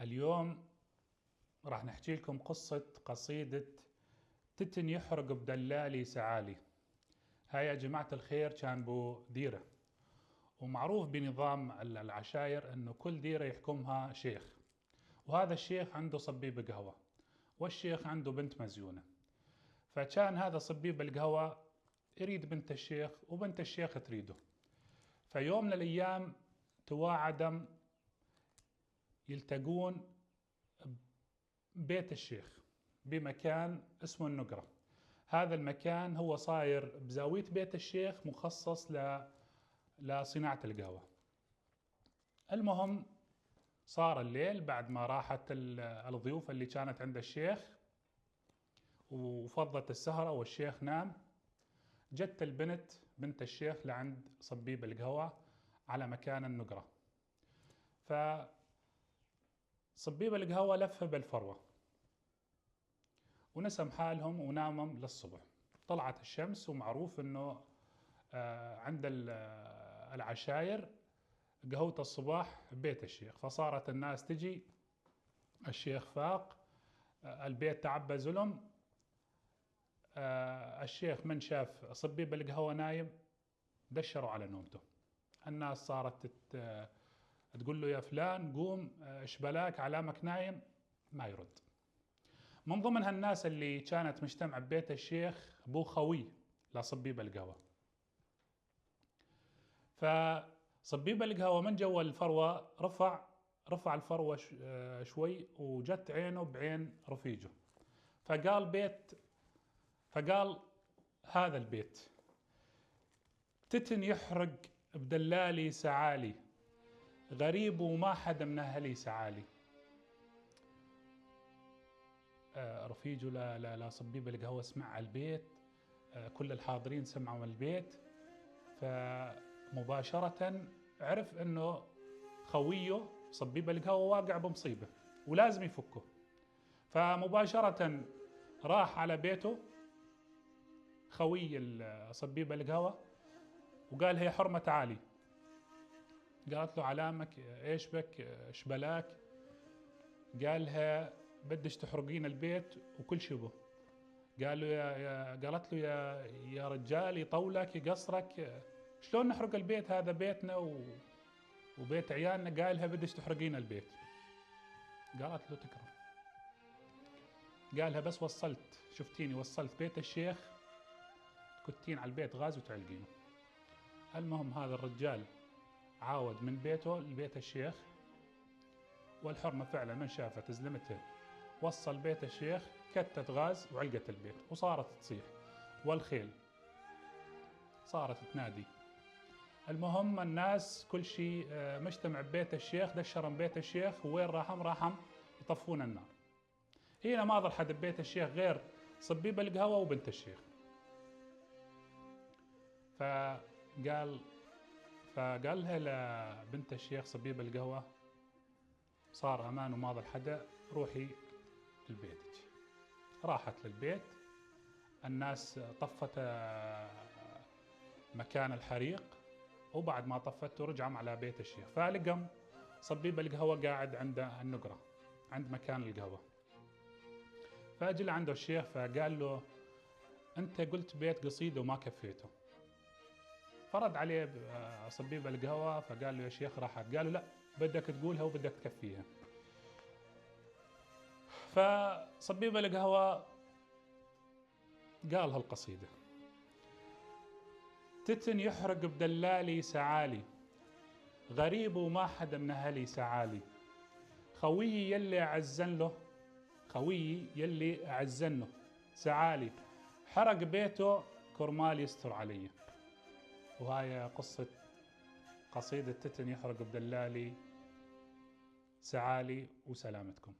اليوم راح نحكي لكم قصة قصيدة تتن يحرق بدلالي سعالي. هاي يا جماعة الخير كان بو ديرة، ومعروف بنظام العشاير انه كل ديرة يحكمها شيخ، وهذا الشيخ عنده صبيب قهوة والشيخ عنده بنت مزيونة. فكان هذا صبيب القهوة يريد بنت الشيخ وبنت الشيخ تريده. فيوم من الايام تواعدم يلتقون بيت الشيخ بمكان اسمه النقرة. هذا المكان هو صاير بزاوية بيت الشيخ مخصص لصناعة القهوة. المهم صار الليل بعد ما راحت الضيوف اللي كانت عند الشيخ وفضت السهرة والشيخ نام. جت البنت بنت الشيخ لعند صبيب القهوة على مكان النقرة، فصبيب القهوة لفها بالفروة ونسم حالهم ونامم للصبح. طلعت الشمس ومعروف انه عند العشاير قهوة الصباح ببيت الشيخ، فصارت الناس تجي. الشيخ فاق، البيت تعبى زلم. الشيخ من شاف صبيب القهوة نايم دشروا على نومته. الناس صارت تقول له يا فلان قوم، ايش بلاك علامك نايم؟ ما يرد. من ضمن هالناس اللي كانت مجتمعة ببيت الشيخ ابو خوي لصبيب القهوة. فصبيب القهوة من جوا الفروة رفع الفروة شوي وجت عينه بعين رفيجه، فقال هذا البيت تتن يحرق بدلالي سعالي، غريب وما حدا من اهلي سعالي. رفيجه لصبيب القهوة سمع البيت، كل الحاضرين سمعوا البيت، فمباشرة عرف انه خويه صبيب القهوة واقع بمصيبة ولازم يفكه. فمباشرة راح على بيته خوي صبيب القهوة وقال هي حرمة تعالي. قالت له علامك ايش بك ايش بلاك؟ قالها بدش تحرقين البيت وكل شي به. قال له قالت له يا رجال يطولك يقصرك، شلون نحرق البيت؟ هذا بيتنا وبيت عيالنا. قالها بدش تحرقين البيت. قالت له تكرم. قالها بس وصلت، شفتيني وصلت بيت الشيخ تكتين على البيت غاز وتعلقينه. المهم هذا الرجال عاود من بيته لبيت الشيخ، والحرمة فعلا من شافت زلمتها وصل بيت الشيخ كتت غاز وعلقت البيت وصارت تصيح، والخيل صارت تنادي. المهم الناس كل شيء مجتمع ببيت الشيخ، دشرم بيت الشيخ، وين راحم يطفون النار. هنا ما ظل حد ببيت الشيخ غير صبيب القهوة وبنت الشيخ. فقالها لبنت الشيخ صبيب القهوة صار امان وما ظل حدا، روحي لبيتك. راحت للبيت، الناس طفت مكان الحريق، وبعد ما طفته رجعوا على بيت الشيخ. فلقم صبيب القهوة قاعد عند النقرة عند مكان القهوة. فاجى لعنده الشيخ فقال له انت قلت بيت قصيدة وما كفيته. فرد عليه صبيب القهوة فقال له يا شيخ راحت. قال له لا، بدك تقولها وبدك تكفيها. فصبيب القهوة قال هالقصيدة: تتن يحرق بدلالي سعالي، غريب وما حدا من اهلي سعالي، خويي يلي اعزن له سعالي، حرق بيته كرمال يستر علي. وهاي قصيدة تتن يحرق بدلالي سعالي. وسلامتكم.